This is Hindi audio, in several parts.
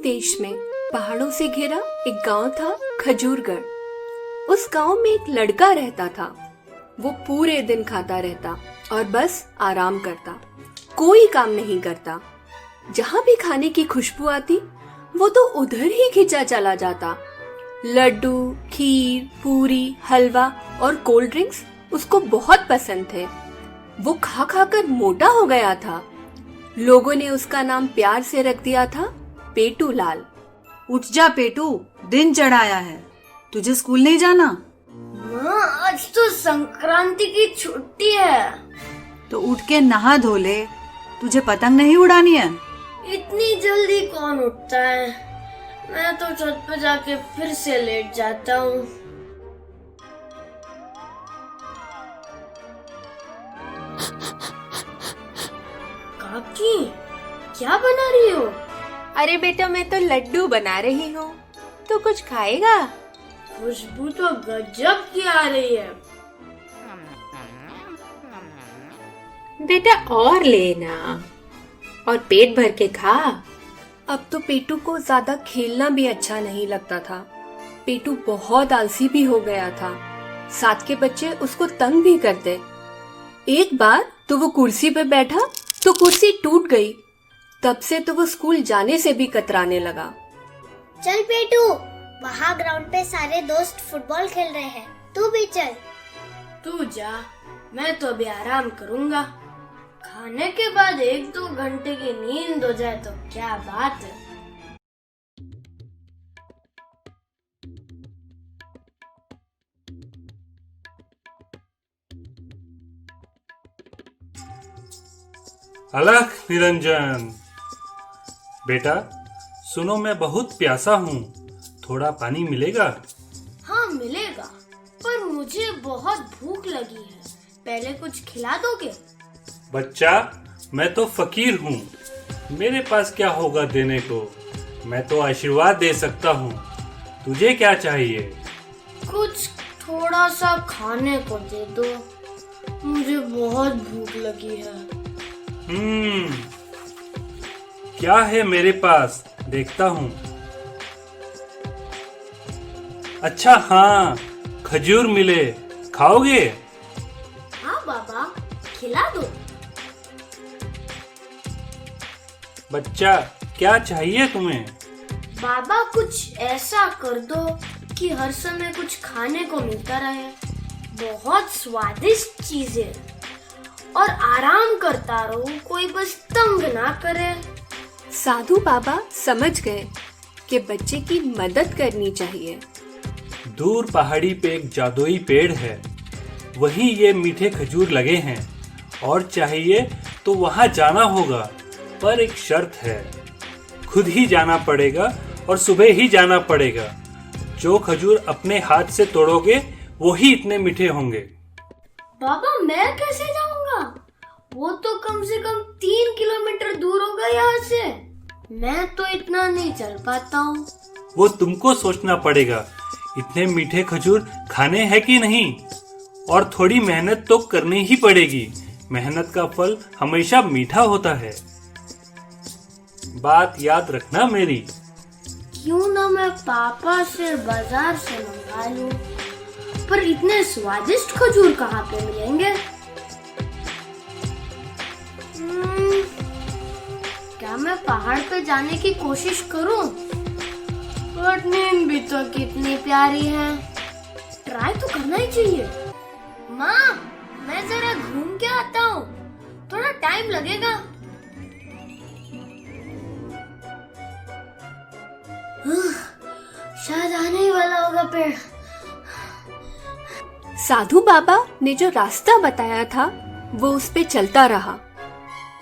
देश में पहाड़ों से घिरा एक गांव था, खजूरगढ़। उस गांव में एक लड़का रहता था। वो पूरे दिन खाता रहता और बस आराम करता, कोई काम नहीं करता। जहाँ भी खाने की खुशबू आती वो तो उधर ही खिंचा चला जाता। लड्डू, खीर, पूरी, हलवा और कोल्ड ड्रिंक्स उसको बहुत पसंद थे। वो खा खा कर मोटा हो गया था। लोगों ने उसका नाम प्यार से रख दिया था पेटू लाल। उठ जा पेटू, दिन चढ़ाया है, तुझे स्कूल नहीं जाना? माँ, आज तो संक्रांति की छुट्टी है। तो उठ के नहा धो ले, तुझे पतंग नहीं उड़ानी है? इतनी जल्दी कौन उठता है? मैं तो छत पे जाके फिर से लेट जाता हूँ। काकी, क्या बना रही हो? अरे बेटा, मैं तो लड्डू बना रही हूँ। तो कुछ खाएगा? खुशबू तो गजब की आ रही है। बेटा और लेना और पेट भर के खा। अब तो पेटू को ज्यादा खेलना भी अच्छा नहीं लगता था। पेटू बहुत आलसी भी हो गया था। साथ के बच्चे उसको तंग भी करते। एक बार तो वो कुर्सी पे बैठा तो कुर्सी टूट गई। तब से तो वो स्कूल जाने से भी कतराने लगा। चल पेटू, वहाँ ग्राउंड पे सारे दोस्त फुटबॉल खेल रहे हैं, तू भी चल। तू जा, मैं तो अभी आराम करूँगा। खाने के बाद 1-2 घंटे की नींद हो जाए तो क्या बात है। अलख निरंजन, बेटा सुनो, मैं बहुत प्यासा हूँ, थोड़ा पानी मिलेगा? हाँ मिलेगा, पर मुझे बहुत भूख लगी है। पहले कुछ खिला दोगे? बच्चा, मैं तो फकीर हूँ, मेरे पास क्या होगा देने को। मैं तो आशीर्वाद दे सकता हूँ। तुझे क्या चाहिए? कुछ थोड़ा सा खाने को दे दो, मुझे बहुत भूख लगी है। क्या है मेरे पास, देखता हूँ। अच्छा हाँ, खजूर मिले, खाओगे? हाँ बाबा, खिला दो। बच्चा, क्या चाहिए तुम्हें? बाबा, कुछ ऐसा कर दो कि हर समय कुछ खाने को मिलता रहे। बहुत स्वादिष्ट चीजें और आराम करता रहूं, कोई बस तंग ना करे। साधु बाबा समझ गए कि बच्चे की मदद करनी चाहिए। दूर पहाड़ी पे एक जादुई पेड़ है, वहीं ये मीठे खजूर लगे हैं और चाहिए तो वहां जाना होगा, पर एक शर्त है। खुद ही जाना पड़ेगा और सुबह ही जाना पड़ेगा। जो खजूर अपने हाथ से तोड़ोगे वो ही इतने मीठे होंगे। बाबा, मैं कैसे जाऊंगा? वो तो कम से कम 3 किलोमीटर दूर होगा यहाँ से। मैं तो इतना नहीं चल पाता हूँ। वो तुमको सोचना पड़ेगा, इतने मीठे खजूर खाने हैं कि नहीं, और थोड़ी मेहनत तो करनी ही पड़ेगी। मेहनत का फल हमेशा मीठा होता है। बात याद रखना मेरी। क्यों ना मैं पापा से बाजार से मंगा लूं, पर इतने स्वादिष्ट खजूर कहाँ पे मिलेंगे? क्या मैं पहाड़ पे जाने की कोशिश करूं? पर नींद भी तो कितनी प्यारी है, ट्राई तो करना ही चाहिए। माँ, मैं जरा घूम के आता हूँ, थोड़ा टाइम लगेगा। शायद आने ही वाला होगा पेड़। साधु बाबा ने जो रास्ता बताया था वो उस पे चलता रहा।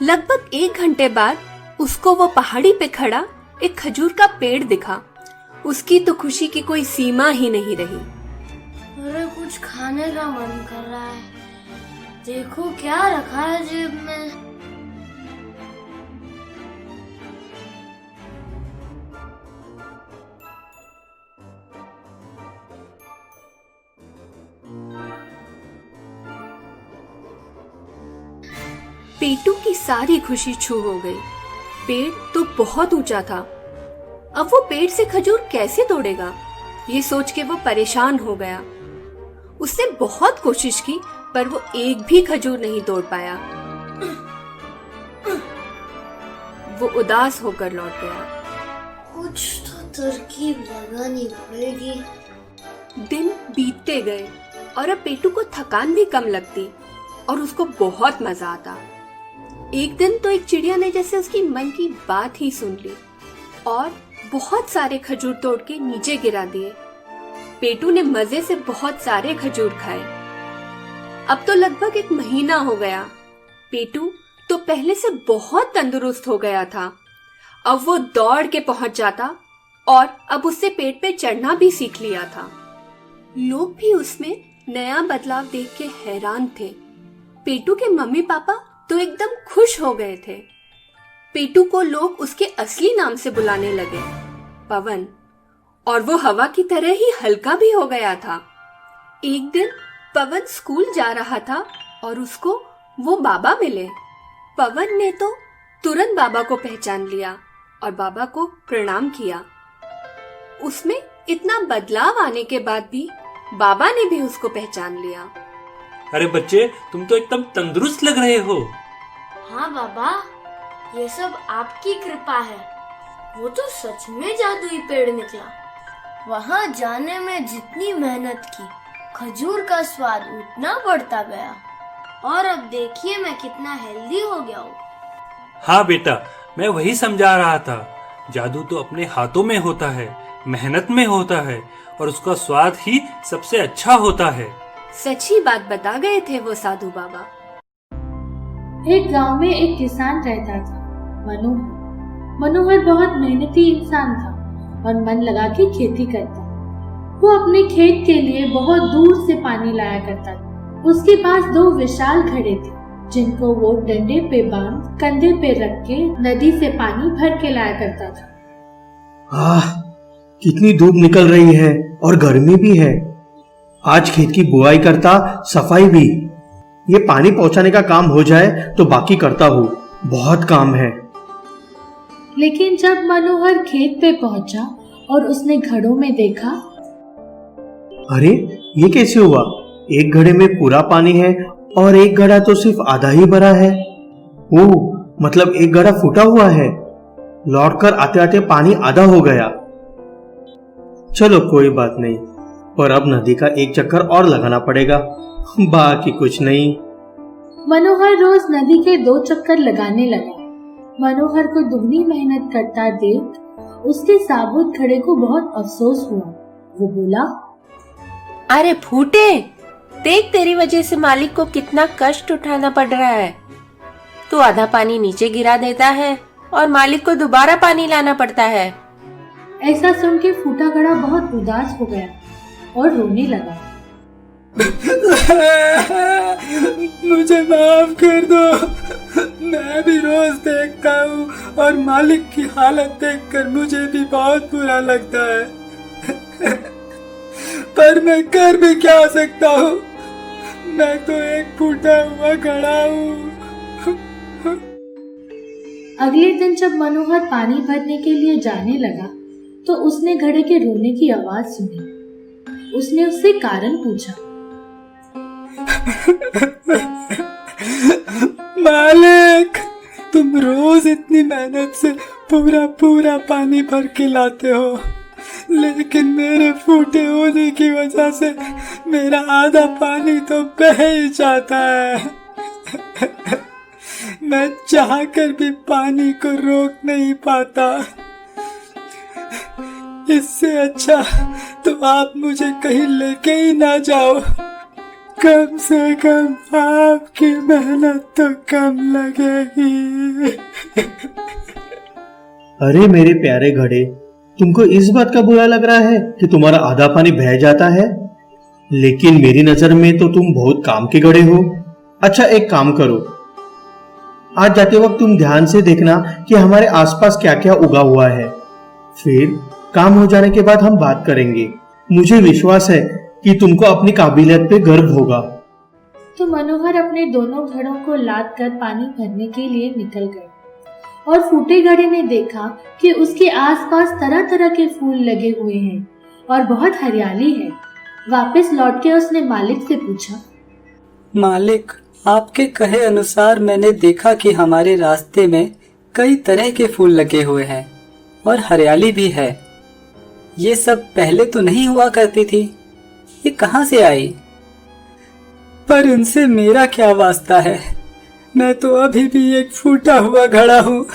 लगभग 1 घंटे बाद उसको वो पहाड़ी पे खड़ा एक खजूर का पेड़ दिखा। उसकी तो खुशी की कोई सीमा ही नहीं रही। अरे, कुछ खाने का मन कर रहा है, देखो क्या रखा है जेब में। पेटू की सारी खुशी छू हो गई। पेड़ तो बहुत ऊंचा था। अब वो पेड़ से खजूर कैसे तोड़ेगा, ये सोच के वो परेशान हो गया। उसने बहुत कोशिश की पर वो एक भी खजूर नहीं तोड़ पाया। वो उदास होकर लौट गया। कुछ तो तरकीब लगानी पड़ेगी। दिन बीतते गए और अब पेटू को थकान भी कम लगती और उसको बहुत मजा आता। एक दिन तो एक चिड़िया ने जैसे उसकी मन की बात ही सुन ली और बहुत सारे खजूर तोड़ के नीचे गिरा दिए। पेटू ने मजे से बहुत सारे खजूर खाए। अब तो लगभग 1 महीना हो गया। पेटू तो पहले से बहुत तंदुरुस्त हो गया था। अब वो दौड़ के पहुंच जाता और अब उससे पेड़ पे चढ़ना भी सीख लिया था। लोग भी उसमें नया बदलाव देख के हैरान थे। पेटू के मम्मी पापा तो एकदम खुश हो गए थे। पेटू को लोग उसके असली नाम से बुलाने लगे, पवन, और वो हवा की तरह ही हल्का भी हो गया था। एक दिन पवन स्कूल जा रहा था और उसको वो बाबा मिले। पवन ने तो तुरंत बाबा को पहचान लिया और बाबा को प्रणाम किया। उसमें इतना बदलाव आने के बाद भी बाबा ने भी उसको पहचान लिया। अरे बच्चे, तुम तो एकदम तंदुरुस्त लग रहे हो। हाँ बाबा, ये सब आपकी कृपा है। वो तो सच में जादुई पेड़ निकला। वहाँ जाने में जितनी मेहनत की, खजूर का स्वाद उतना बढ़ता गया और अब देखिए मैं कितना हेल्दी हो गया हूँ। हाँ बेटा, मैं वही समझा रहा था। जादू तो अपने हाथों में होता है, मेहनत में होता है और उसका स्वाद ही सबसे अच्छा होता है। सच्ची बात बता गए थे वो साधु बाबा। एक गांव में एक किसान रहता था, मनोहर। मनोहर बहुत मेहनती इंसान था और मन लगा के खेती करता। वो अपने खेत के लिए बहुत दूर से पानी लाया करता था। उसके पास 2 विशाल घड़े थे जिनको वो डंडे पे बांध कंधे पे रख के नदी से पानी भर के लाया करता था। कितनी धूप निकल रही है और गर्मी भी है। आज खेत की बुआई करता, सफाई भी। ये पानी पहुंचाने का काम हो जाए तो बाकी करता हूँ, बहुत काम है। लेकिन जब मनोहर खेत पे पहुंचा और उसने घड़ों में देखा, अरे ये कैसे हुआ? एक घड़े में पूरा पानी है और एक घड़ा तो सिर्फ आधा ही भरा है। ओह, मतलब एक घड़ा फूटा हुआ है। लौटकर आते आते पानी आधा हो गया। चलो कोई बात नहीं, पर अब नदी का एक चक्कर और लगाना पड़ेगा, बाकी कुछ नहीं। मनोहर रोज नदी के 2 चक्कर लगाने लगा। मनोहर को दुगनी मेहनत करता देख उसके साबुत घड़े को बहुत अफसोस हुआ। वो बोला, अरे फूटे, देख तेरी वजह से मालिक को कितना कष्ट उठाना पड़ रहा है। तू आधा पानी नीचे गिरा देता है और मालिक को दोबारा पानी लाना पड़ता है। ऐसा सुन के फूटा घड़ा बहुत उदास हो गया और रोने लगा। मुझे माफ कर दो। मैं भी रोज देखता हूँ और मालिक की हालत देखकर मुझे भी बहुत बुरा लगता है। पर मैं कर भी क्या सकता हूँ? मैं तो एक फूटा हुआ घड़ा हूँ। अगले दिन जब मनोहर पानी भरने के लिए जाने लगा तो उसने घड़े के रोने की आवाज सुनी। उसने उससे कारण पूछा। मालिक, तुम रोज इतनी मेहनत से पूरा पूरा पानी भर के लाते हो, लेकिन मेरे फूटे होने की वजह से मेरा आधा पानी तो बह ही जाता है। मैं चाहकर भी पानी को रोक नहीं पाता। इससे अच्छा तो आप मुझे कहीं लेके ही ना जाओ। कम से कम आपकी मेहनत तो कम लगेगी। अरे मेरे प्यारे घड़े, तुमको इस बात का बुरा लग रहा है कि तुम्हारा आधा पानी बह जाता है, लेकिन मेरी नजर में तो तुम बहुत काम के घड़े हो। अच्छा, एक काम करो, आज जाते वक्त तुम ध्यान से देखना कि हमारे आसपास क्या क्या उगा हुआ है। फिर काम हो जाने के बाद हम बात करेंगे। मुझे विश्वास है कि तुमको अपनी काबिलियत पे गर्व होगा। तो मनोहर अपने दोनों घड़ों को लाद कर पानी भरने के लिए निकल गए। और फूटे घड़े ने देखा कि उसके आसपास तरह तरह के फूल लगे हुए हैं और बहुत हरियाली है। वापस लौट के उसने मालिक से पूछा, मालिक, आपके कहे अनुसार मैंने देखा कि हमारे रास्ते में कई तरह के फूल लगे हुए हैं और हरियाली भी है। ये सब पहले तो नहीं हुआ करती थी, ये कहाँ से आई? पर इनसे मेरा क्या वास्ता है? मैं तो अभी भी एक फूटा हुआ घड़ा हूँ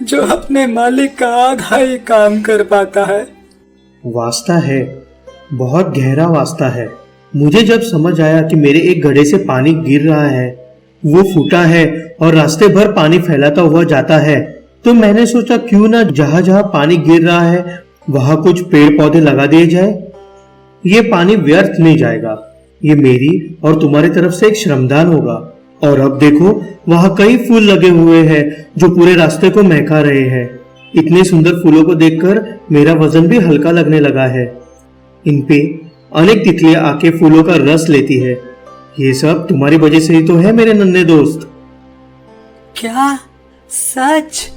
जो अपने मालिक का आधा ही काम कर पाता है। वास्ता है, बहुत गहरा वास्ता है। मुझे जब समझ आया कि मेरे एक घड़े से पानी गिर रहा है, वो फूटा है और रास्ते भर पानी फैलाता हुआ जाता है, तो मैंने सोचा क्यों ना जहाँ जहाँ पानी गिर रहा है वहाँ कुछ पेड़ पौधे लगा दिए जाए। ये पानी व्यर्थ नहीं जाएगा, ये मेरी और तुम्हारी तरफ से एक श्रमदान होगा। और अब देखो, वहाँ कई फूल लगे हुए हैं जो पूरे रास्ते को महका रहे हैं। इतने सुंदर फूलों को देखकर मेरा वजन भी हल्का लगने लगा है। इन पे अनेक तितलियां आके फूलों का रस लेती है। ये सब तुम्हारी वजह से ही तो है मेरे नन्हे दोस्त। क्या सच?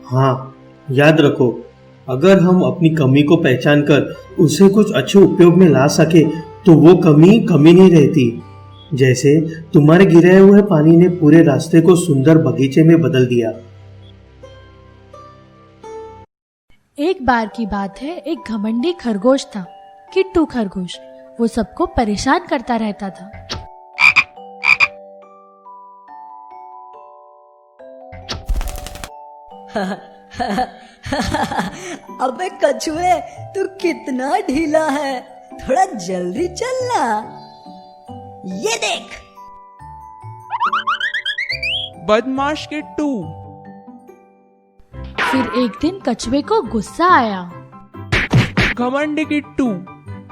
हाँ, याद रखो, अगर हम अपनी कमी को पहचान कर उसे कुछ अच्छे उपयोग में ला सके तो वो कमी नहीं रहती। जैसे तुम्हारे गिरे हुए पानी ने पूरे रास्ते को सुंदर बगीचे में बदल दिया। एक बार की बात है, एक घमंडी खरगोश था, किट्टू खरगोश। वो सबको परेशान करता रहता था। अबे कछुए, तू कितना ढीला है, थोड़ा जल्दी चलना। ये देख। बदमाश किट्टू। फिर एक दिन कछुए को गुस्सा आया। घमंडी किट्टू,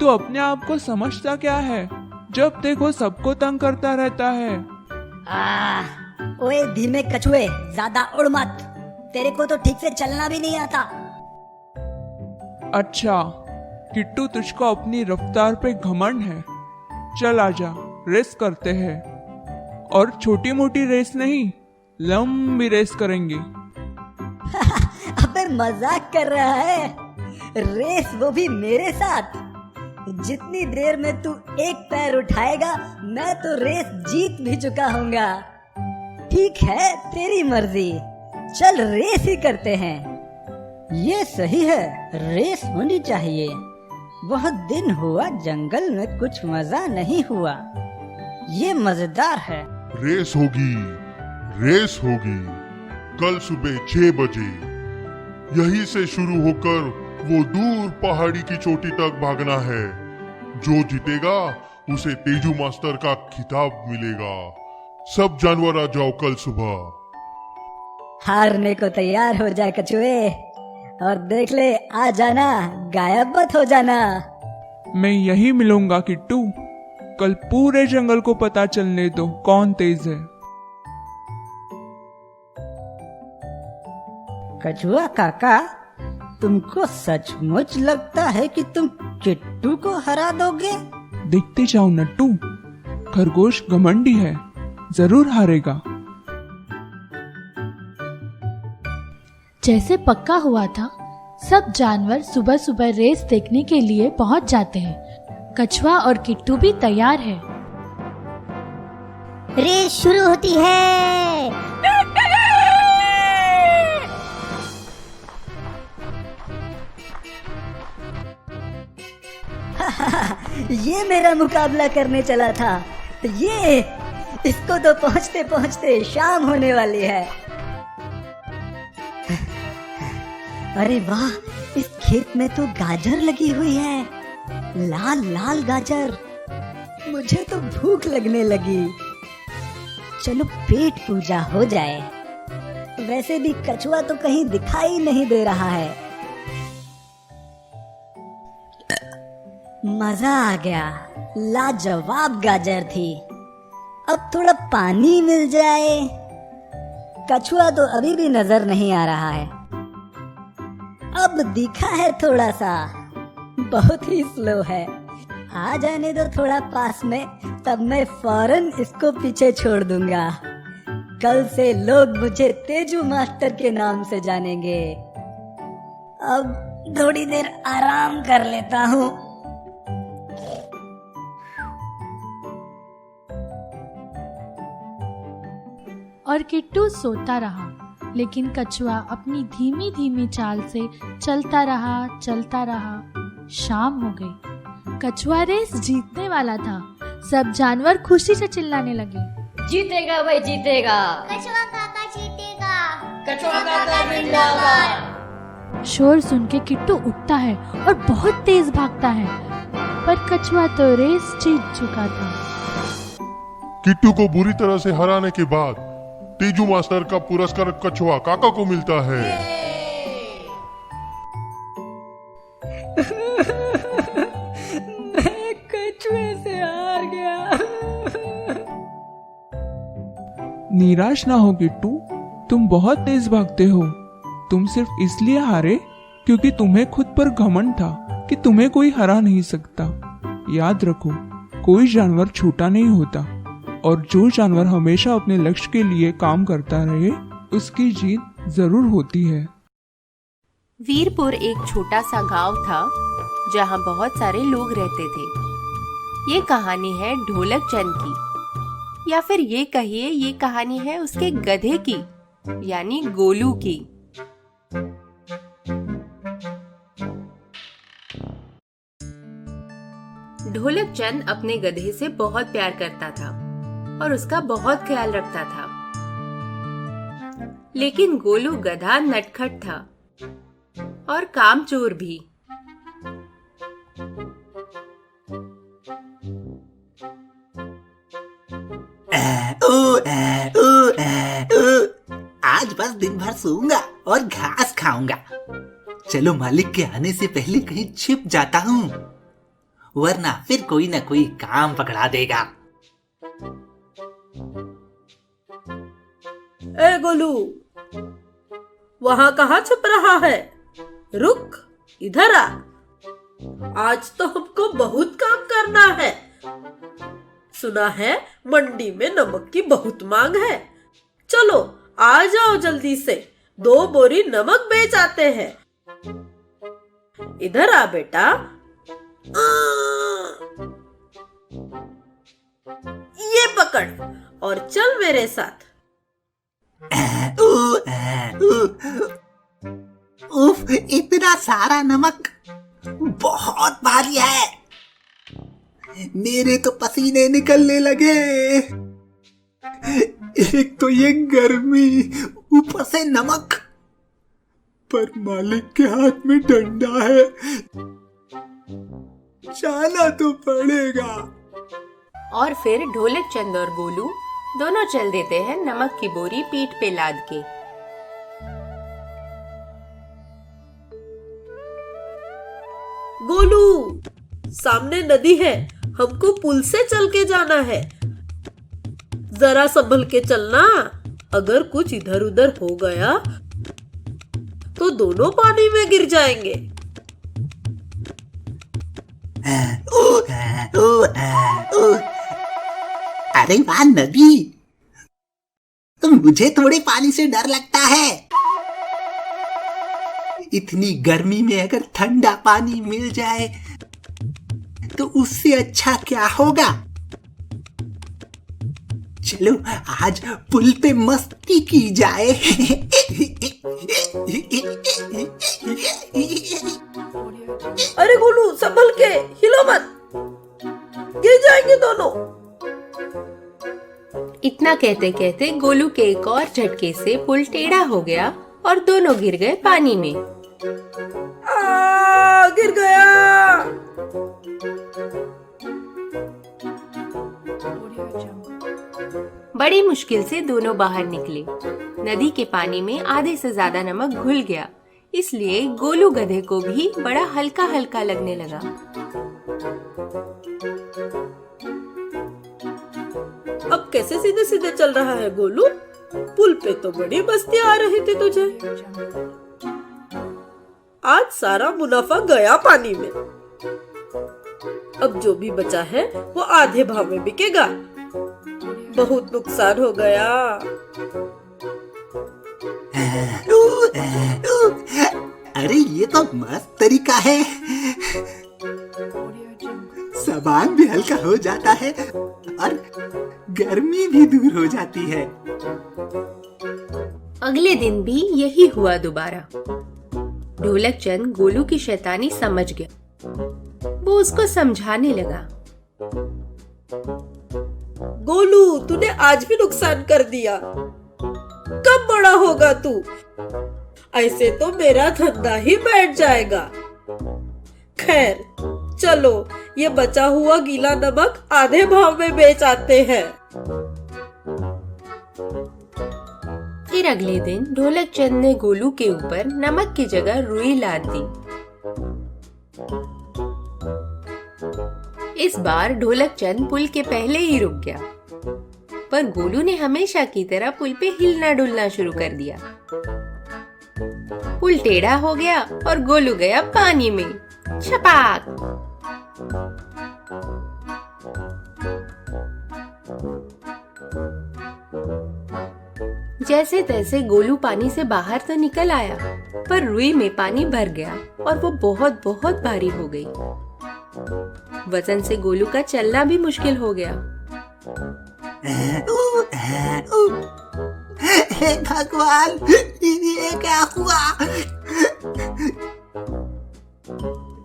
तू अपने आप को समझता क्या है? जब देखो सबको तंग करता रहता है। ओए धीमे कछुए, ज्यादा उड़ मत, तेरे को तो ठीक से चलना भी नहीं आता। अच्छा किट्टू, तुझको अपनी रफ्तार पे घमंड है। चल आजा, रेस करते हैं। और छोटी मोटी रेस नहीं, लंबी रेस करेंगे। अबे मजाक कर रहा है? रेस वो भी मेरे साथ? जितनी देर में तू एक पैर उठाएगा मैं तो रेस जीत भी चुका हूँगा। ठीक है, तेरी मर्जी, चल रेस ही करते हैं। ये सही है, रेस होनी चाहिए। बहुत दिन हुआ जंगल में कुछ मजा नहीं हुआ। ये मजेदार है। रेस होगी, रेस होगी। कल सुबह 6 बजे यहीं से शुरू होकर वो दूर पहाड़ी की चोटी तक भागना है। जो जीतेगा उसे तेजू मास्टर का खिताब मिलेगा। सब जानवर आ जाओ कल सुबह। हारने को तैयार हो जाए कछुए, और देख ले, आ जाना, गायब मत हो जाना। मैं यही मिलूंगा किट्टू। कल पूरे जंगल को पता चलने दो कौन तेज है। कछुआ काका, तुमको सचमुच लगता है कि तुम किट्टू को हरा दोगे? देखते जाओ नट्टू, खरगोश घमंडी है, जरूर हारेगा। जैसे पक्का हुआ था, सब जानवर सुबह सुबह रेस देखने के लिए पहुंच जाते हैं। कछुआ और किट्टू भी तैयार है। रेस शुरू होती है। ये मेरा मुकाबला करने चला था, ये इसको तो पहुंचते पहुंचते शाम होने वाली है। अरे वाह, इस खेत में तो गाजर लगी हुई है, लाल लाल गाजर। मुझे तो भूख लगने लगी। चलो पेट पूजा हो जाए। वैसे भी कछुआ तो कहीं दिखाई नहीं दे रहा है। मजा आ गया, लाजवाब गाजर थी। अब थोड़ा पानी मिल जाए। कछुआ तो अभी भी नजर नहीं आ रहा है। अब दिखा है थोड़ा सा, बहुत ही स्लो है। आ जाने दो थोड़ा पास में, तब मैं फौरन इसको पीछे छोड़ दूंगा। कल से लोग मुझे तेजू मास्टर के नाम से जानेंगे। अब थोड़ी देर आराम कर लेता हूँ। और किट्टू सोता रहा, लेकिन कछुआ अपनी धीमी धीमी चाल से चलता रहा। शाम हो गई। कछुआ रेस जीतने वाला था। सब जानवर खुशी से चिल्लाने लगे, जीतेगा भाई जीतेगा, कछुआ काका जीतेगा, कछुआ काका जिंदाबाद। शोर सुन के किट्टू उठता है और बहुत तेज भागता है, पर कछुआ तो रेस जीत चुका था। किट्टू को बुरी तरह से हराने के बाद तेजू मास्टर का पुरस्कार कछुआ काका को मिलता है। मैं कछुए से हार गया। निराश ना हो किट्टू, तुम बहुत तेज भागते हो। तुम सिर्फ इसलिए हारे क्योंकि तुम्हें खुद पर घमंड था कि तुम्हें कोई हरा नहीं सकता। याद रखो, कोई जानवर छोटा नहीं होता, और जो जानवर हमेशा अपने लक्ष्य के लिए काम करता रहे, उसकी जीत जरूर होती है। वीरपुर एक छोटा सा गांव था जहां बहुत सारे लोग रहते थे। ये कहानी है ढोलक चंद की, या फिर ये कहिए ये कहानी है उसके गधे की, यानी गोलू की। ढोलक चंद अपने गधे से बहुत प्यार करता था और उसका बहुत ख्याल रखता था। लेकिन गोलू गधा नटखट था और कामचोर भी। आज बस दिन भर सोऊंगा और घास खाऊंगा। चलो मालिक के आने से पहले कहीं छिप जाता हूँ, वरना फिर कोई ना कोई काम पकड़ा देगा। ए गोलू, वहाँ कहाँ छुप रहा है? रुक, इधर आ। आज तो हमको बहुत काम करना है। सुना है मंडी में नमक की बहुत मांग है। चलो आ जाओ जल्दी से, 2 बोरी नमक बेच आते हैं। इधर आ बेटा। ये पकड़ और चल मेरे साथ। उफ, इतना सारा नमक बहुत भारी है। मेरे तो पसीने निकलने लगे। एक तो ये गर्मी, ऊपर से नमक, पर मालिक के हाथ में डंडा है, जाना तो पड़ेगा। और फिर ढोलक चंद और गोलू दोनों चल देते हैं नमक की बोरी पीठ पे लाद के। गोलू, सामने नदी है, हमको पुल से चल के जाना है। जरा संभल के चलना, अगर कुछ इधर उधर हो गया तो दोनों पानी में गिर जाएंगे। अरे वाह नदी, मुझे थोड़े पानी से डर लगता है। इतनी गर्मी में अगर ठंडा पानी मिल जाए तो उससे अच्छा क्या होगा। चलो आज पुल पे मस्ती की जाए। अरे गोलू, संभल के, हिलो मत, गिर जाएंगे दोनों। इतना कहते कहते गोलू के एक और झटके से पुल टेढ़ा हो गया और दोनों गिर गए पानी में। गिर गया। बड़ी मुश्किल से दोनों बाहर निकले। नदी के पानी में आधे से ज्यादा नमक घुल गया, इसलिए गोलू गधे को भी बड़ा हल्का हल्का लगने लगा। अब कैसे सीधे सीधे चल रहा है गोलू? पुल पे तो बड़ी मस्ती आ रही थी तुझे। आज सारा मुनाफा गया पानी में। अब जो भी बचा है वो आधे भाव में बिकेगा। बहुत नुकसान हो गया। अरे ये तो मस्त तरीका है। सामान भी हल्का हो जाता है और गर्मी भी दूर हो जाती है। अगले दिन भी यही हुआ दोबारा। ढोलक चंद गोलू की शैतानी समझ गया। वो उसको समझाने लगा। गोलू, तूने आज भी नुकसान कर दिया। कब बड़ा होगा तू? ऐसे तो मेरा धंधा ही बैठ जाएगा। खैर चलो, ये बचा हुआ गीला नमक आधे भाव में बेच आते हैं। फिर अगले दिन ढोलक चंद ने गोलू के ऊपर नमक की जगह रुई लाद दी। इस बार ढोलक चंद पुल के पहले ही रुक गया, पर गोलू ने हमेशा की तरह पुल पे हिलना डुलना शुरू कर दिया। पुल टेढ़ा हो गया और गोलू गया पानी में। छपाक! जैसे तैसे गोलू पानी से बाहर तो निकल आया, पर रुई में पानी भर गया और वो बहुत बहुत भारी हो गई। वजन से गोलू का चलना भी मुश्किल हो गया। हे भगवान, ये क्या हुआ?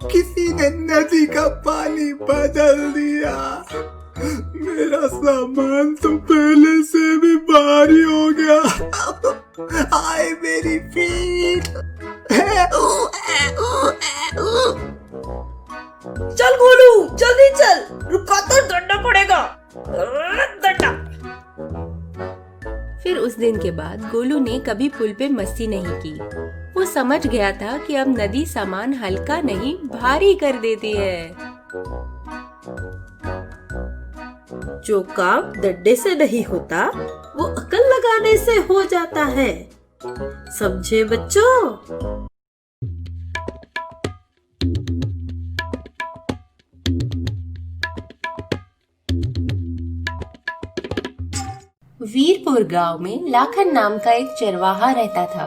किसी ने नदी का पानी बदल दिया। मेरा सामान तो पहले से भी भारी हो गया। आए मेरी पीठ। चल गोलू, जल्दी चल, रुका तो दंडा पड़ेगा। दंडा। फिर उस दिन के बाद गोलू ने कभी पुल पे मस्ती नहीं की। वो समझ गया था कि अब नदी सामान हल्का नहीं भारी कर देती है। जो काम डंडे से नहीं होता, वो अकल लगाने से हो जाता है। समझे बच्चों? वीरपुर गांव में लाखन नाम का एक चरवाहा रहता था।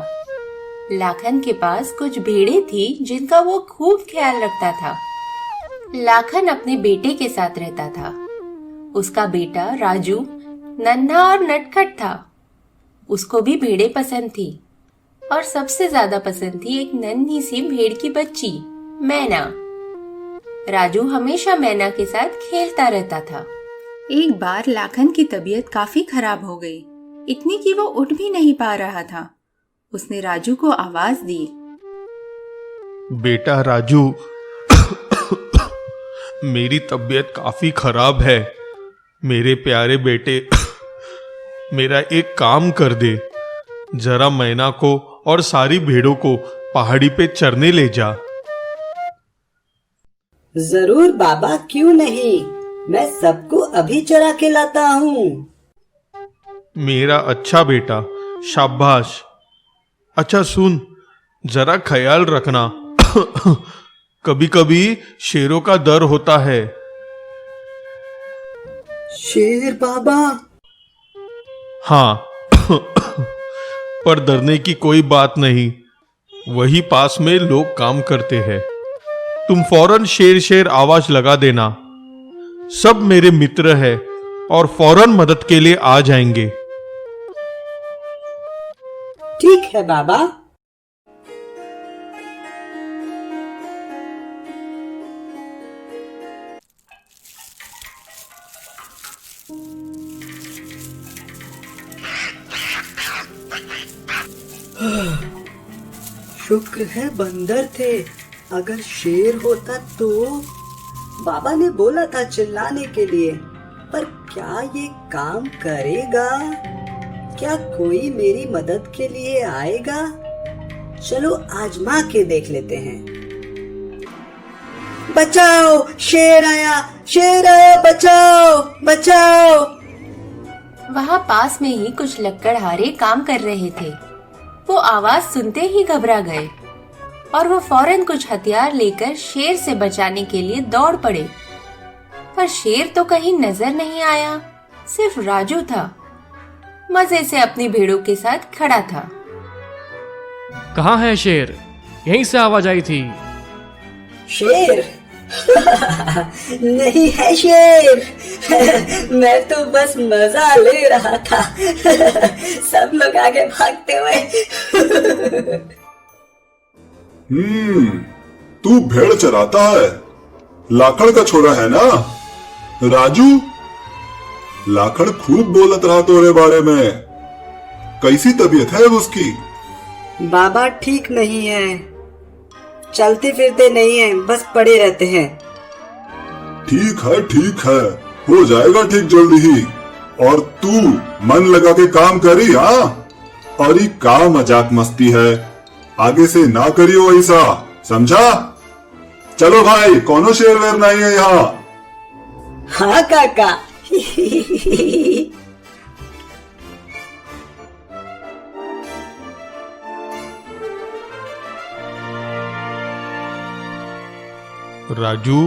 लाखन के पास कुछ भेड़ें थी जिनका वो खूब ख्याल रखता था। लाखन अपने बेटे के साथ रहता था। उसका बेटा राजू नन्हा और नटखट था। उसको भी भेड़ें पसंद थी और सबसे ज्यादा पसंद थी एक नन्ही सी भेड़ की बच्ची, मैना। राजू हमेशा मैना के साथ खेलता रहता था। एक बार लाखन की तबीयत काफी खराब हो गई, इतनी कि वो उठ भी नहीं पा रहा था। उसने राजू को आवाज दी। बेटा राजू, मेरी तबीयत काफी खराब है। मेरे प्यारे बेटे, मेरा एक काम कर दे। जरा मैना को और सारी भेड़ों को पहाड़ी पे चरने ले जा। जरूर बाबा, क्यों नहीं, मैं सबको अभी चरा के लाता हूँ। मेरा अच्छा बेटा, शाबाश। अच्छा सुन, जरा ख्याल रखना। कभी कभी शेरों का डर होता है। शेर बाबा? हाँ, पर डरने की कोई बात नहीं, वही पास में लोग काम करते हैं। तुम फौरन शेर शेर आवाज लगा देना। सब मेरे मित्र हैं और फौरन मदद के लिए आ जाएंगे। ठीक है बाबा। शुक्र है बंदर थे, अगर शेर होता तो। बाबा ने बोला था चिल्लाने के लिए, पर क्या ये काम करेगा? क्या कोई मेरी मदद के लिए आएगा? चलो आजमा के देख लेते हैं। बचाओ, शेर आया, शेर आया, बचाओ, बचाओ। वहाँ पास में ही कुछ लकड़हारे काम कर रहे थे। वो आवाज सुनते ही घबरा गए और वो फौरन कुछ हथियार लेकर शेर से बचाने के लिए दौड़ पड़े। पर शेर तो कहीं नजर नहीं आया। सिर्फ राजू था, मजे से अपनी भेड़ों के साथ खड़ा था। कहाँ है शेर? यहीं से आवाज आई थी। शेर? नहीं है शेर। मैं तो बस मजा ले रहा था। सब लोग आगे भागते हुए। तू भेड़ चराता है, लाखड़ का छोरा है ना राजू? लाखड़ खूब बोलत रहा तोरे बारे में। कैसी तबीयत है उसकी? बाबा ठीक नहीं है, चलते फिरते नहीं है, बस पड़े रहते हैं। ठीक है, हो जाएगा ठीक जल्दी ही। और तू मन लगा के काम करी। हाँ, और ये का मजाक मस्ती है, आगे से ना करियो ऐसा, समझा? चलो भाई, कोनो शेर वेर नहीं है यहाँ। हाँ काका। राजू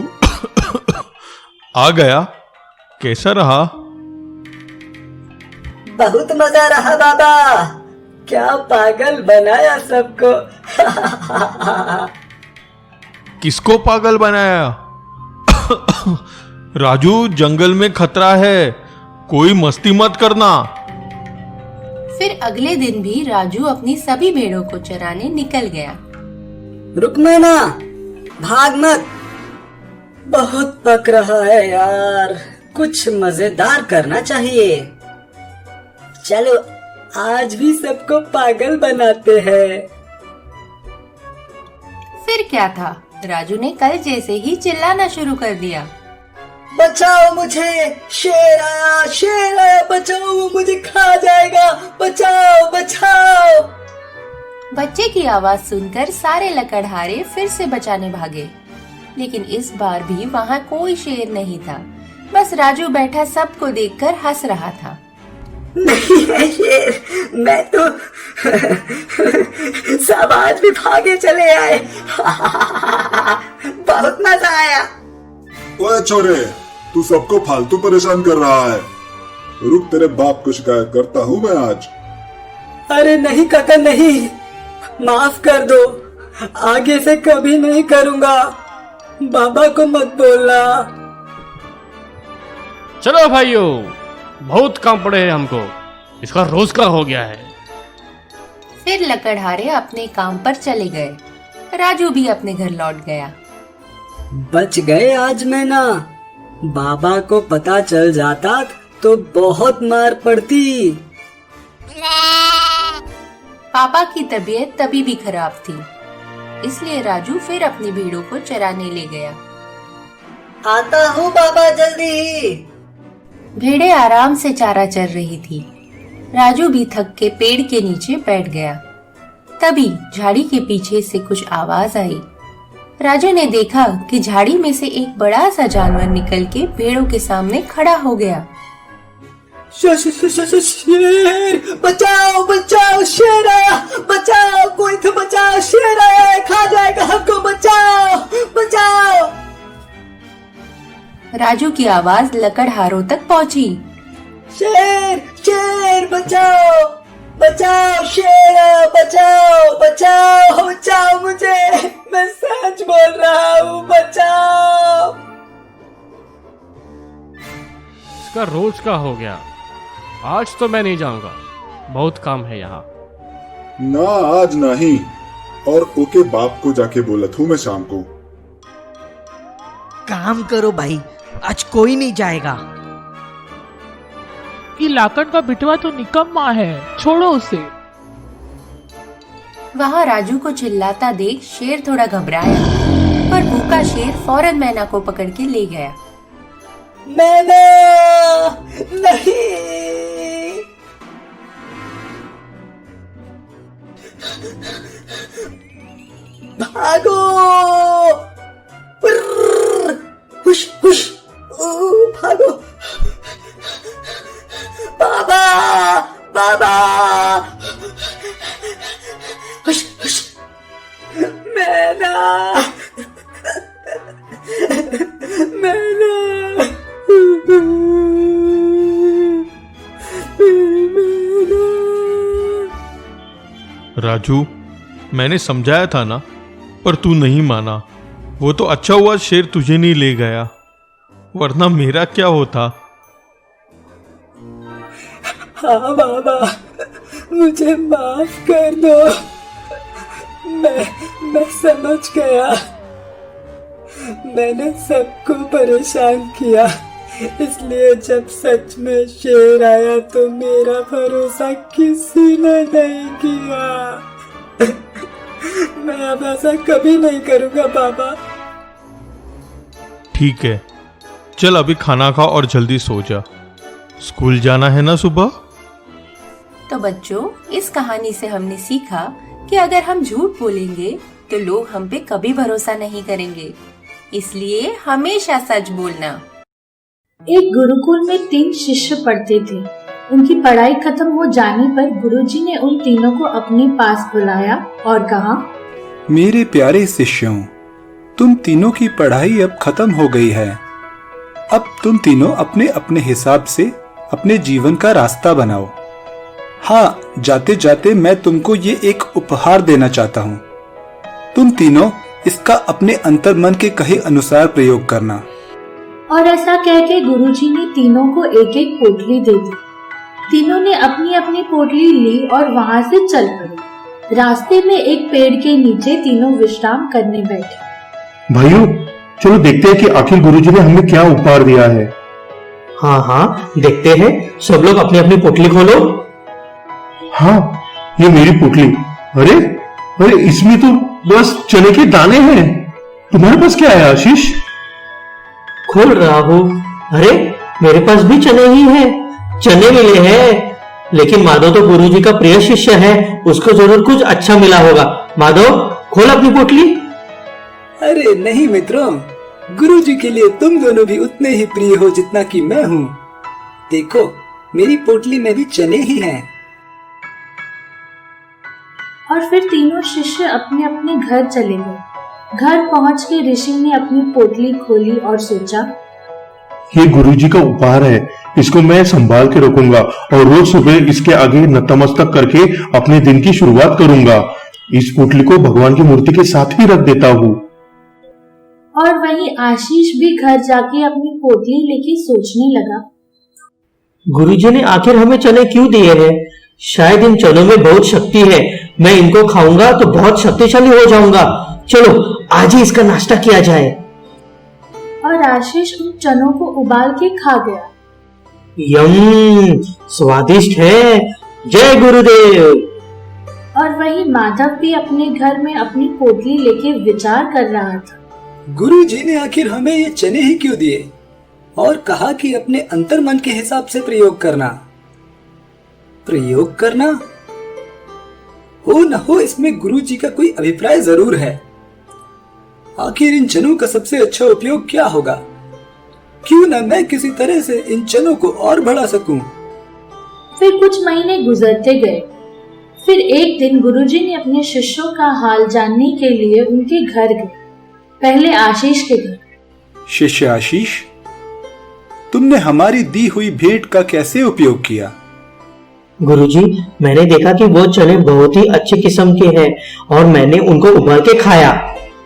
आ गया, कैसा रहा? बहुत मजा रहा बाबा, क्या पागल बनाया सबको। किसको पागल बनाया? राजू, जंगल में खतरा है, कोई मस्ती मत करना। फिर अगले दिन भी राजू अपनी सभी भेड़ों को चराने निकल गया। रुकना ना, भाग मत, बहुत पक रहा है यार, कुछ मजेदार करना चाहिए। चलो आज भी सबको पागल बनाते हैं। फिर क्या था, राजू ने कल जैसे ही चिल्लाना शुरू कर दिया। बचाओ मुझे, शेर आया, बचाओ, वो मुझे खा जाएगा, बचाओ बचाओ। बच्चे की आवाज सुनकर सारे लकड़हारे फिर से बचाने भागे, लेकिन इस बार भी वहाँ कोई शेर नहीं था। बस राजू बैठा सबको देखकर हंस रहा था। नहीं है शेर, मैं तो सब आज भी भागे चले आए। बहुत मजा आया। ओए छोरे, तू सबको फालतू परेशान कर रहा है। रुक, तेरे बाप को शिकायत करता हूँ मैं आज। अरे नहीं काका नहीं, माफ कर दो, आगे से कभी नहीं करूँगा। बाबा को मत बोलना। चलो भाइयों, बहुत काम पड़े हैं हमको, इसका रोज का हो गया है। फिर लकड़हारे अपने काम पर चले गए, राजू भी अपने घर लौट गया। बच गए आज मैं ना, बाबा को पता चल जाता तो बहुत मार पड़ती। पापा की तबीयत तभी भी खराब थी, इसलिए राजू फिर अपनी भेड़ों को चराने ले गया। आता हूँ बाबा जल्दी ही। भेड़ें आराम से चारा चर रही थी। राजू भी थक के पेड़ के नीचे बैठ गया। तभी झाड़ी के पीछे से कुछ आवाज आई। राजू ने देखा कि झाड़ी में से एक बड़ा सा जानवर निकल के भेड़ों के सामने खड़ा हो गया। शेर, बचाओ बचाओ, शेर आया, बचाओ, कोई तो बचाओ, शेर आया, खा जाएगा हमको, बचाओ बचाओ। राजू की आवाज लकड़हारों तक पहुंची। शेर शेर, बचाओ बचाओ, शेर बचाओ बचाओ, बचाओ मुझे, मैं सच बोल रहा हूँ, बचाओ। इसका रोज का हो गया, आज तो मैं नहीं जाऊंगा, बहुत काम है यहाँ। ना आज नहीं, और ओके बाप को जाके बोलत हूँ मैं शाम को। काम करो भाई, आज कोई नहीं जाएगा। ये लाकड़ का बिटवा तो निकम्मा है, छोड़ो उसे। वहाँ राजू को चिल्लाता देख शेर थोड़ा घबराया, पर भूखा शेर फौरन मैना को पकड़ के ले गया। मैना नहीं, भागो, हुश हुश, भागो, बाबा बाबा, हुश हुश, मैना मैना। राजू, मैंने समझाया था ना, पर तू नहीं माना। वो तो अच्छा हुआ शेर तुझे नहीं ले गया, वरना मेरा क्या होता। हाँ बाबा, मुझे माफ कर दो। मैं समझ गया, मैंने सबको परेशान किया, इसलिए जब सच में शेर आया तो मेरा भरोसा किसी ने नहीं किया। मैं अब ऐसा कभी नहीं करूंगा बाबा। ठीक है, चल अभी खाना खा और जल्दी सो जा, स्कूल जाना है ना सुबह। तो बच्चों, इस कहानी से हमने सीखा कि अगर हम झूठ बोलेंगे तो लोग हम पे कभी भरोसा नहीं करेंगे, इसलिए हमेशा सच बोलना। एक गुरुकुल में 3 शिष्य पढ़ते थे। उनकी पढ़ाई खत्म हो जाने पर गुरुजी ने उन तीनों को अपने पास बुलाया और कहा, मेरे प्यारे शिष्यों, तुम तीनों की पढ़ाई अब खत्म हो गई है। अब तुम तीनों अपने अपने हिसाब से अपने जीवन का रास्ता बनाओ। हाँ, जाते जाते मैं तुमको ये एक उपहार देना चाहता हूँ। तुम तीनों इसका अपने अंतर्मन के कहे अनुसार प्रयोग करना। और ऐसा कह के गुरुजी ने तीनों को एक एक पोटली दे दी। तीनों ने अपनी अपनी पोटली ली और वहाँ से चल पड़े। रास्ते में एक पेड़ के नीचे तीनों विश्राम करने बैठे। भाइयों, चलो देखते हैं कि आखिर गुरुजी ने हमें क्या उपहार दिया है। हाँ हाँ, देखते हैं। सब लोग अपनी अपनी पोटली खोलो। हाँ, ये मेरी पोटली। अरे अरे, इसमें तो बस चने के दाने हैं। तुम्हारे पास क्या है आशीष? खोल रहा हूँ। अरे, मेरे पास भी चने ही हैं। चने मिले हैं, लेकिन माधव तो गुरुजी का प्रिय शिष्य है, उसको जरूर कुछ अच्छा मिला होगा। माधव, खोल अपनी पोटली। अरे नहीं मित्रों, गुरुजी के लिए तुम दोनों भी उतने ही प्रिय हो जितना कि मैं हूँ। देखो, मेरी पोटली में भी चने ही हैं। और फिर तीनों शिष्य अपने अपने घर चले गए। घर पहुँच के ऋषि ने अपनी पोटली खोली और सोचा, ये गुरुजी का उपहार है, इसको मैं संभाल के रखूंगा और रोज सुबह इसके आगे नतमस्तक करके अपने दिन की शुरुआत करूंगा। इस पोटली को भगवान की मूर्ति के साथ ही रख देता हूँ। और वहीं आशीष भी घर जाके अपनी पोटली लेके सोचने लगा, गुरुजी ने आखिर हमें चने क्यों दिए हैं? शायद इन चनों में बहुत शक्ति है। मैं इनको खाऊंगा तो बहुत शक्तिशाली हो जाऊंगा। चलो आज ही इसका नाश्ता किया जाए। और आशीष उन चनों को उबाल के खा गया। यम, स्वादिष्ट है। जय गुरुदेव। और वहीं माधव भी अपने घर में अपनी पोटली लेके विचार कर रहा था। गुरुजी ने आखिर हमें ये चने ही क्यों दिए और कहा कि अपने अंतर्मन के हिसाब से प्रयोग करना। हो न हो इसमें गुरुजी का कोई अभिप्राय जरूर है। आखिर इन चनों का सबसे अच्छा उपयोग क्या होगा? क्यों न मैं किसी तरह से इन चनों को और बढ़ा सकूं। फिर कुछ महीने गुजरते गए। फिर एक दिन गुरुजी ने अपने शिष्यों का हाल जानने के लिए उनके घर गए। पहले आशीष के घर। शिष्य आशीष, तुमने हमारी दी हुई भेंट का कैसे उपयोग किया? गुरुजी, मैंने देखा कि वो चने बहुत ही अच्छे किस्म के हैं और मैंने उनको उबाल के खाया।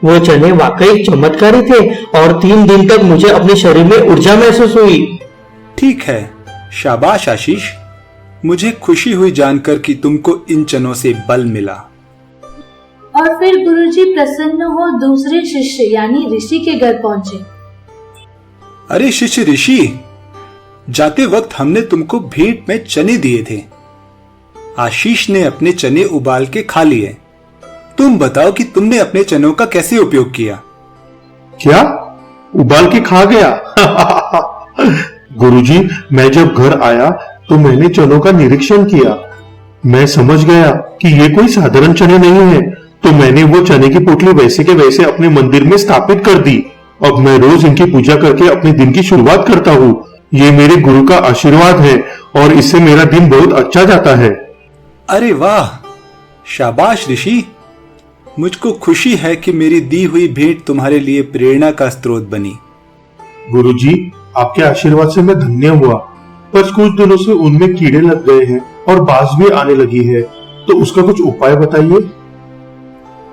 वो चने वाकई चमत्कारी थे और 3 दिन तक मुझे अपने शरीर में ऊर्जा महसूस हुई। ठीक है, शाबाश आशीष। मुझे खुशी हुई जानकर कि तुमको इन चनों से बल मिला। और फिर गुरुजी प्रसन्न हो दूसरे शिष्य यानी ऋषि के घर पहुंचे। अरे शिष्य ऋषि, जाते वक्त हमने तुमको भेंट में चने दिए थे। आशीष ने अपने चने उबाल के खा लिए। तुम बताओ कि तुमने अपने चनों का कैसे उपयोग किया? क्या उबाल के खा गया? गुरुजी, मैं जब घर आया तो मैंने चनों का निरीक्षण किया। मैं समझ गया कि ये कोई साधारण चने नहीं है, तो मैंने वो चने की पोटली वैसे के वैसे अपने मंदिर में स्थापित कर दी। अब मैं रोज इनकी पूजा करके अपने दिन की शुरुआत करता हूँ। ये मेरे गुरु का आशीर्वाद है और इससे मेरा दिन बहुत अच्छा जाता है। अरे वाह, शाबाश ऋषि। मुझको खुशी है कि मेरी दी हुई भेंट तुम्हारे लिए प्रेरणा का स्रोत बनी। गुरुजी, आपके आशीर्वाद से मैं धन्य हुआ, पर कुछ दिनों से उनमें कीड़े लग गए हैं और बास भी आने लगी है। तो उसका कुछ उपाय बताइए।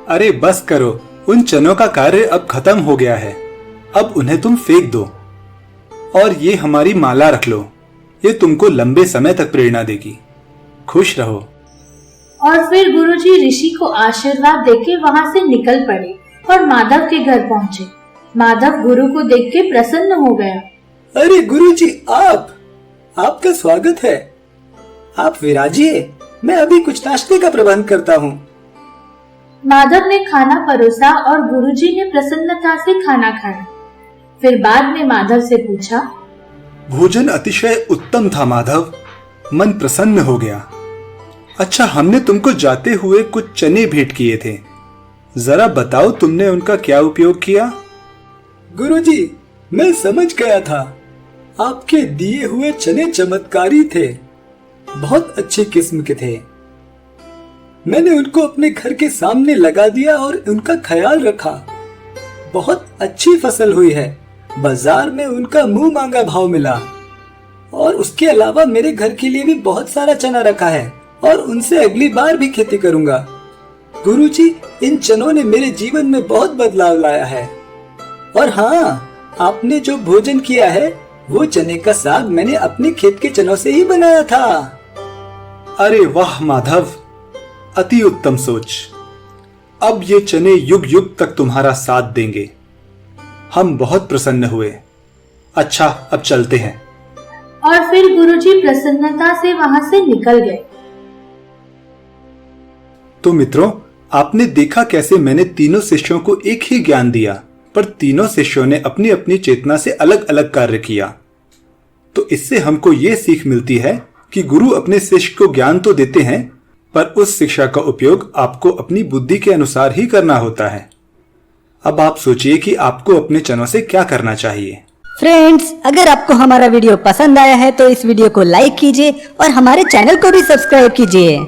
अरे बस करो, उन चनों का कार्य अब खत्म हो गया है। अब उन्हें तुम फेंक दो और ये हमारी माला रख लो। ये तुमको लंबे समय तक प्रेरणा देगी। खुश रहो। और फिर गुरुजी ऋषि को आशीर्वाद देके वहां से निकल पड़े और माधव के घर पहुंचे। माधव गुरु को देख के प्रसन्न हो गया। अरे गुरुजी, आपका स्वागत है। आप विराजिए, मैं अभी कुछ नाश्ते का प्रबंध करता हूँ। माधव ने खाना परोसा और गुरुजी ने प्रसन्नता से खाना खाया। फिर बाद में माधव से पूछा, भोजन अतिशय उत्तम था माधव, मन प्रसन्न हो गया। अच्छा, हमने तुमको जाते हुए कुछ चने भेंट किए थे, जरा बताओ तुमने उनका क्या उपयोग किया? गुरुजी, मैं समझ गया था, आपके दिए हुए चने चमत्कारी थे, बहुत अच्छी किस्म के थे। मैंने उनको अपने घर के सामने लगा दिया और उनका ख्याल रखा। बहुत अच्छी फसल हुई है, बाजार में उनका मुंह मांगा भाव मिला। और उसके अलावा मेरे घर के लिए भी बहुत सारा चना रखा है और उनसे अगली बार भी खेती करूंगा। गुरुजी, इन चनों ने मेरे जीवन में बहुत बदलाव लाया है। और हाँ, आपने जो भोजन किया है वो चने का साग मैंने अपने खेत के चनों से ही बनाया था। अरे वाह माधव, अति उत्तम सोच। अब ये चने युग युग तक तुम्हारा साथ देंगे। हम बहुत प्रसन्न हुए। अच्छा, अब चलते हैं। और फिर गुरुजी प्रसन्नता से वहां से निकल गए। तो मित्रों, आपने देखा कैसे मैंने तीनों शिष्यों को एक ही ज्ञान दिया, पर तीनों शिष्यों ने अपनी अपनी चेतना से अलग अलग कार्य किया। तो इससे हमको ये सीख मिलती है कि गुरु अपने शिष्य को ज्ञान तो देते हैं, पर उस शिक्षा का उपयोग आपको अपनी बुद्धि के अनुसार ही करना होता है। अब आप सोचिए कि आपको अपने चनों से क्या करना चाहिए। फ्रेंड्स, अगर आपको हमारा वीडियो पसंद आया है तो इस वीडियो को लाइक कीजिए और हमारे चैनल को भी सब्सक्राइब कीजिए।